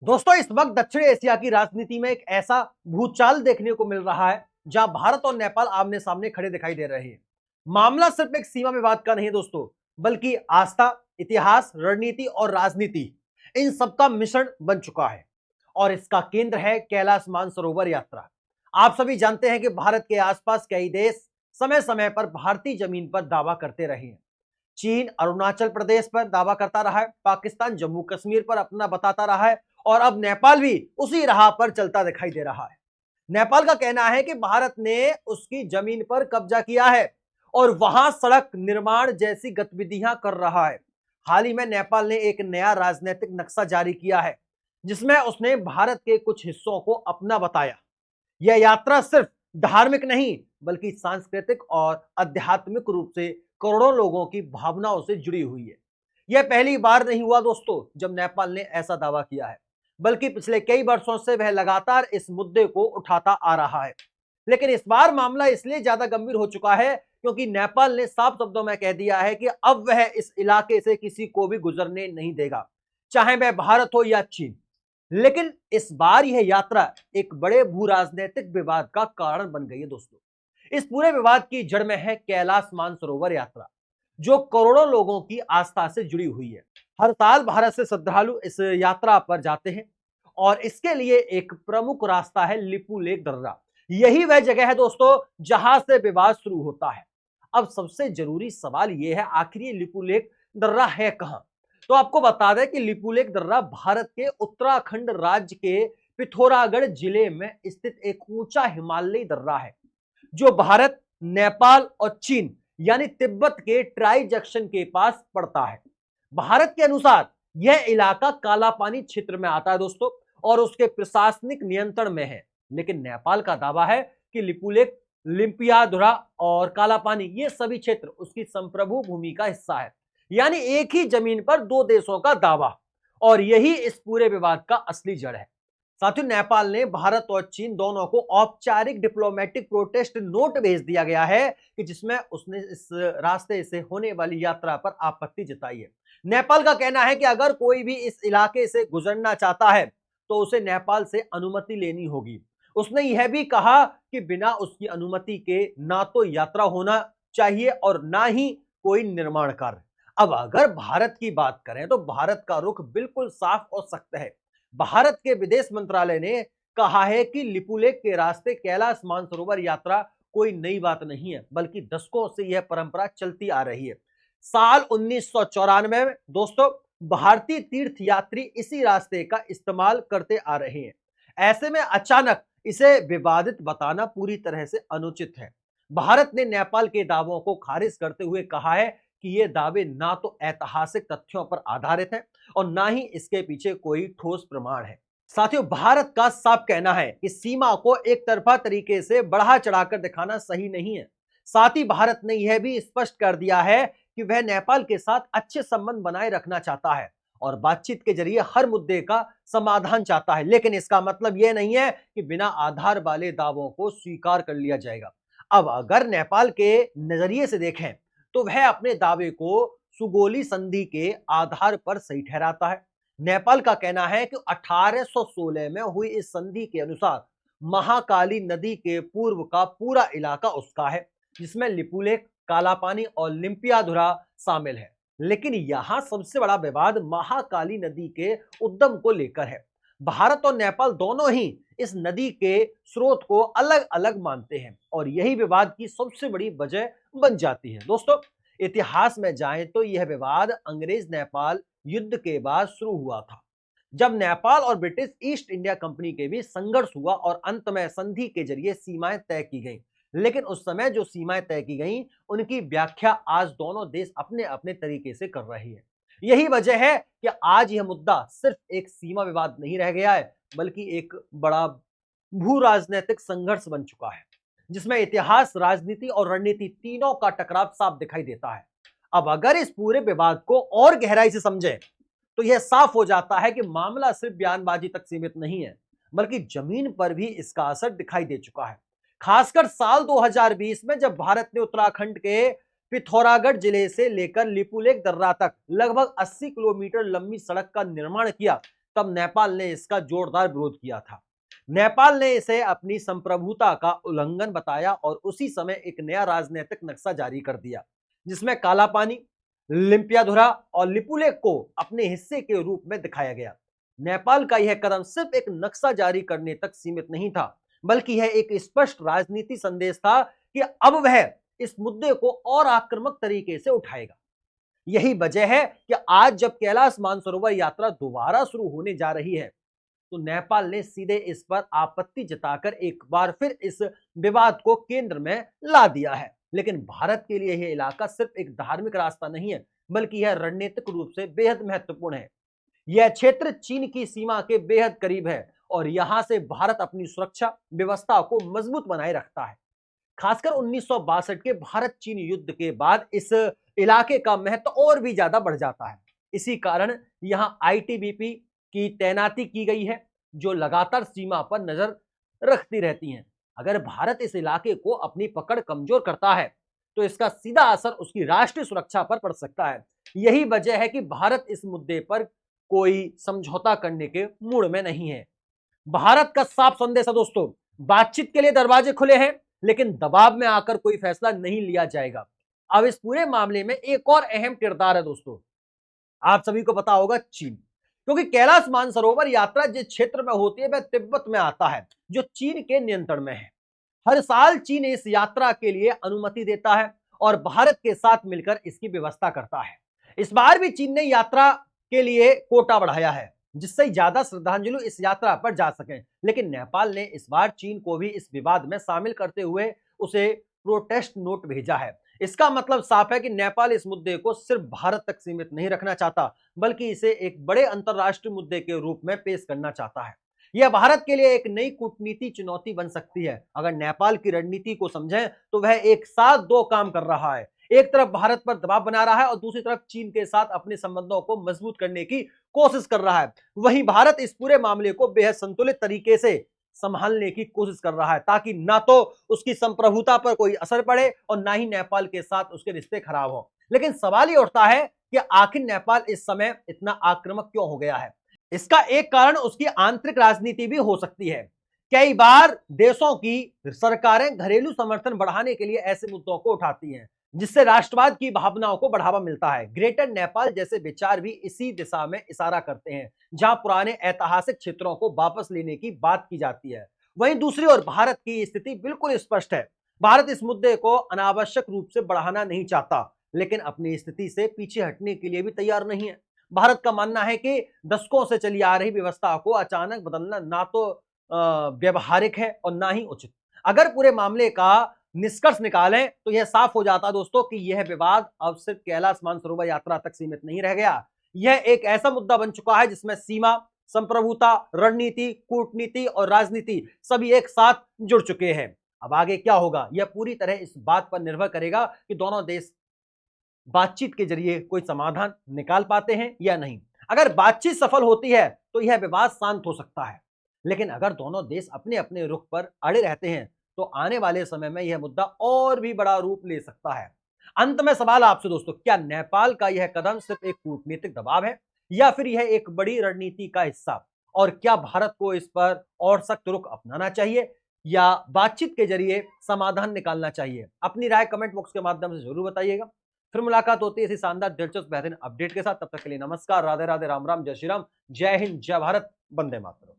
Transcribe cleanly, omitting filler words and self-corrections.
दोस्तों, इस वक्त दक्षिण एशिया की राजनीति में एक ऐसा भूचाल देखने को मिल रहा है जहां भारत और नेपाल आमने सामने खड़े दिखाई दे रहे हैं। मामला सिर्फ एक सीमा विवाद का नहीं दोस्तों, बल्कि आस्था, इतिहास, रणनीति और राजनीति, इन सबका मिश्रण बन चुका है। और इसका केंद्र है कैलाश मानसरोवर यात्रा। आप सभी जानते हैं कि भारत के आसपास कई देश समय समय पर भारतीय जमीन पर दावा करते रहे हैं। चीन अरुणाचल प्रदेश पर दावा करता रहा है, पाकिस्तान जम्मू कश्मीर पर अपना बताता रहा है और अब नेपाल भी उसी राह पर चलता दिखाई दे रहा है। नेपाल का कहना है कि भारत ने उसकी जमीन पर कब्जा किया है और वहां सड़क निर्माण जैसी गतिविधियां कर रहा है। हाल ही में नेपाल ने एक नया राजनीतिक नक्शा जारी किया है जिसमें उसने भारत के कुछ हिस्सों को अपना बताया। यह यात्रा सिर्फ धार्मिक नहीं बल्कि सांस्कृतिक और आध्यात्मिक रूप से करोड़ों लोगों की भावनाओं से जुड़ी हुई है। यह पहली बार नहीं हुआ दोस्तों जब नेपाल ने ऐसा दावा किया है, बल्कि पिछले कई वर्षों से वह लगातार इस मुद्दे को उठाता आ रहा है। लेकिन इस बार मामला इसलिए ज्यादा गंभीर हो चुका है क्योंकि नेपाल ने साफ शब्दों में कह दिया है कि अब वह इस इलाके से किसी को भी गुजरने नहीं देगा, चाहे वह भारत हो या चीन। लेकिन इस बार यह यात्रा एक बड़े भू राजनीतिक विवाद का कारण बन गई है दोस्तों। इस पूरे विवाद की जड़ में है कैलाश मानसरोवर यात्रा, जो करोड़ों लोगों की आस्था से जुड़ी हुई है। हर साल भारत से श्रद्धालु इस यात्रा पर जाते हैं और इसके लिए एक प्रमुख रास्ता है लिपुलेख दर्रा। यही वह जगह है दोस्तों जहां से विवाद शुरू होता है। अब सबसे जरूरी सवाल यह है, आखिर ये लिपुलेख दर्रा है कहां? तो आपको बता दें कि लिपुलेख दर्रा भारत के उत्तराखंड राज्य के पिथौरागढ़ जिले में स्थित एक ऊंचा हिमालयी दर्रा है जो भारत, नेपाल और चीन यानी तिब्बत के ट्राई जंक्शन के पास पड़ता है। भारत के अनुसार यह इलाका काला पानी क्षेत्र में आता है दोस्तों और उसके प्रशासनिक नियंत्रण में है। लेकिन नेपाल का दावा है कि लिपुलेख, लिम्पियाधुरा और काला पानी ये सभी क्षेत्र उसकी संप्रभु भूमि का हिस्सा है। यानी एक ही जमीन पर दो देशों का दावा, और यही इस पूरे विवाद का असली जड़ है। साथियों, नेपाल ने भारत और चीन दोनों को औपचारिक डिप्लोमेटिक प्रोटेस्ट नोट भेज दिया गया है कि जिसमें उसने इस रास्ते से होने वाली यात्रा पर आपत्ति जताई है। नेपाल का कहना है कि अगर कोई भी इस इलाके से गुजरना चाहता है तो उसे नेपाल से अनुमति लेनी होगी। उसने यह भी कहा कि बिना उसकी अनुमति के ना तो यात्रा होना चाहिए और ना ही कोई निर्माण कार्य। अब अगर भारत की बात करें तो भारत का रुख बिल्कुल साफ और सख्त है। भारत के विदेश मंत्रालय ने कहा है कि लिपुलेख के रास्ते कैलाश मानसरोवर यात्रा कोई नई बात नहीं है, बल्कि दशकों से यह परंपरा चलती आ रही है। साल 1994 में दोस्तों भारतीय तीर्थ यात्री इसी रास्ते का इस्तेमाल करते आ रहे हैं। ऐसे में अचानक इसे विवादित बताना पूरी तरह से अनुचित है। भारत ने नेपाल के दावों को खारिज करते हुए कहा है कि ये दावे ना तो ऐतिहासिक तथ्यों पर आधारित हैं और ना ही इसके पीछे कोई ठोस प्रमाण है। साथियों, भारत का साफ कहना है कि सीमा को एक तरफा तरीके से बढ़ा चढ़ाकर दिखाना सही नहीं है। साथ ही भारत ने यह भी स्पष्ट कर दिया है कि वह नेपाल के साथ अच्छे संबंध बनाए रखना चाहता है और बातचीत के जरिए हर मुद्दे का समाधान चाहता है। लेकिन इसका मतलब यह नहीं है कि बिना आधार वाले दावों को स्वीकार कर लिया जाएगा। अब अगर नेपाल के नजरिए से देखें तो वह अपने दावे को सुगोली संधि के आधार पर सही ठहराता है। नेपाल का कहना है कि 1816 में हुई इस संधि के अनुसार महाकाली नदी के पूर्व का पूरा इलाका उसका है, जिसमें लिपुलेख, कालापानी और लिम्पियाधुरा शामिल है। लेकिन यहां सबसे बड़ा विवाद महाकाली नदी के उद्गम को लेकर है। भारत और नेपाल दोनों ही इस नदी के स्रोत को अलग अलग मानते हैं और यही विवाद की सबसे बड़ी वजह बन जाती है। दोस्तों, इतिहास में जाएं तो यह विवाद अंग्रेज नेपाल युद्ध के बाद शुरू हुआ था, जब नेपाल और ब्रिटिश ईस्ट इंडिया कंपनी के बीच संघर्ष हुआ और अंत में संधि के जरिए सीमाएं तय की गईं। लेकिन उस समय जो सीमाएं तय की गईं उनकी व्याख्या आज दोनों देश अपने अपने तरीके से कर रहे हैं। यही वजह है कि आज यह मुद्दा सिर्फ एक सीमा विवाद नहीं रह गया है, बल्कि एक बड़ा भू राजनीतिक संघर्ष बन चुका है जिसमें इतिहास, राजनीति और रणनीति तीनों का टकराव साफ दिखाई देता है। अब अगर इस पूरे विवाद को और गहराई से समझें तो यह साफ हो जाता है कि मामला सिर्फ बयानबाजी तक सीमित नहीं है, बल्कि जमीन पर भी इसका असर दिखाई दे चुका है। खासकर साल 2020 में जब भारत ने उत्तराखंड के पिथौरागढ़ जिले से लेकर लिपुलेख दर्रा तक लगभग 80 किलोमीटर लंबी सड़क का निर्माण किया, तब नेपाल ने इसका जोरदार विरोध किया था। नेपाल ने इसे अपनी संप्रभुता का उल्लंघन बताया और उसी समय एक नया राजनीतिक नक्शा जारी कर दिया, जिसमें काला पानी, लिम्पियाधुरा और लिपुलेख को अपने हिस्से के रूप में दिखाया गया। नेपाल का यह कदम सिर्फ एक नक्शा जारी करने तक सीमित नहीं था, बल्कि यह एक स्पष्ट राजनीति संदेश था कि अब वह इस मुद्दे को और आक्रामक तरीके से उठाएगा। यही वजह है कि आज जब कैलाश मानसरोवर यात्रा दोबारा शुरू होने जा रही है, तो नेपाल ने सीधे इस पर आपत्ति जताकर एक बार फिर इस विवाद को केंद्र में ला दिया है। लेकिन भारत के लिए यह इलाका सिर्फ एक धार्मिक रास्ता नहीं है, बल्कि यह रणनीतिक रूप से बेहद महत्वपूर्ण है। यह क्षेत्र चीन की सीमा के बेहद करीब है और यहां से भारत अपनी सुरक्षा व्यवस्था को मजबूत बनाए रखता है। खासकर 1962 के भारत चीन युद्ध के बाद इस इलाके का महत्व और भी ज्यादा बढ़ जाता है। इसी कारण यहां आईटीबीपी की तैनाती की गई है, जो लगातार सीमा पर नजर रखती रहती हैं। अगर भारत इस इलाके को अपनी पकड़ कमजोर करता है, तो इसका सीधा असर उसकी राष्ट्रीय सुरक्षा पर पड़ सकता है। यही वजह है कि भारत इस मुद्दे पर कोई समझौता करने के मूड में नहीं है। भारत का साफ संदेश है दोस्तों, बातचीत के लिए दरवाजे खुले हैं, लेकिन दबाव में आकर कोई फैसला नहीं लिया जाएगा। अब इस पूरे मामले में एक और अहम किरदार है दोस्तों, आप सभी को पता होगा, चीन। क्योंकि कैलाश मानसरोवर यात्रा जिस क्षेत्र में होती है वह तिब्बत में आता है, जो चीन के नियंत्रण में है। हर साल चीन इस यात्रा के लिए अनुमति देता है और भारत के साथ मिलकर इसकी व्यवस्था करता है। इस बार भी चीन ने यात्रा के लिए कोटा बढ़ाया है, जिससे ज्यादा श्रद्धांजलि इस यात्रा पर जा सके। लेकिन नेपाल ने इस बार चीन को भी इस विवाद में शामिल करते हुए उसे प्रोटेस्ट नोट भेजा है। इसका मतलब साफ है कि नेपाल इस मुद्दे को सिर्फ भारत तक सीमित नहीं रखना चाहता, बल्कि इसे एक बड़े अंतरराष्ट्रीय मुद्दे के रूप में पेश करना चाहता है। यह भारत के लिए एक नई कूटनीति चुनौती बन सकती है। अगर नेपाल की रणनीति को समझें, तो वह एक साथ दो काम कर रहा है। एक तरफ भारत पर दबाव बना रहा है और दूसरी तरफ चीन के साथ अपने संबंधों को मजबूत करने की कोशिश कर रहा है। वहीं भारत इस पूरे मामले को बेहद संतुलित तरीके से संभालने की कोशिश कर रहा है, ताकि ना तो उसकी संप्रभुता पर कोई असर पड़े और ना ही नेपाल के साथ उसके रिश्ते खराब हो। लेकिन सवाल ये उठता है कि आखिर नेपाल इस समय इतना आक्रामक क्यों हो गया है? इसका एक कारण उसकी आंतरिक राजनीति भी हो सकती है। कई बार देशों की सरकारें घरेलू समर्थन बढ़ाने के लिए ऐसे मुद्दों को उठाती हैं, जिससे राष्ट्रवाद की भावनाओं को बढ़ावा मिलता है। ग्रेटर नेपाल जैसे विचार भी इसी दिशा में इशारा करते हैं, जहां पुराने ऐतिहासिक क्षेत्रों को वापस लेने की बात की जाती है। वहीं दूसरी ओर भारत की स्थिति बिल्कुल स्पष्ट है। भारत इस मुद्दे को अनावश्यक रूप से बढ़ाना नहीं चाहता, लेकिन अपनी स्थिति से पीछे हटने के लिए भी तैयार नहीं है। भारत का मानना है कि दशकों से चली आ रही व्यवस्था को अचानक बदलना ना तो व्यवहारिक है और ना ही उचित। अगर पूरे मामले का निष्कर्ष निकालें, तो यह साफ हो जाता दोस्तों कि यह विवाद अब सिर्फ कैलाश मानसरोवर यात्रा तक सीमित नहीं रह गया। यह एक ऐसा मुद्दा बन चुका है जिसमें सीमा, संप्रभुता, रणनीति, कूटनीति और राजनीति सभी एक साथ जुड़ चुके हैं। अब आगे क्या होगा, यह पूरी तरह इस बात पर निर्भर करेगा कि दोनों देश बातचीत के जरिए कोई समाधान निकाल पाते हैं या नहीं। अगर बातचीत सफल होती है, तो यह विवाद शांत हो सकता है। लेकिन अगर दोनों देश अपने अपने रुख पर अड़े रहते हैं, तो आने वाले समय में यह मुद्दा और भी बड़ा रूप ले सकता है। अंत में सवाल आपसे दोस्तों, क्या नेपाल का यह कदम सिर्फ एक कूटनीतिक दबाव है या फिर यह एक बड़ी रणनीति का हिस्सा? और क्या भारत को इस पर और सख्त रुख अपनाना चाहिए या बातचीत के जरिए समाधान निकालना चाहिए? अपनी राय कमेंट बॉक्स के माध्यम से जरूर बताइएगा। फिर मुलाकात होती है इसी शानदार, दिलचस्प, बेहतरीन अपडेट के साथ। तब तक के लिए नमस्कार, राधे राधे, राम राम, जय श्री राम, जय हिंद, जय भारत, वंदे मातरम।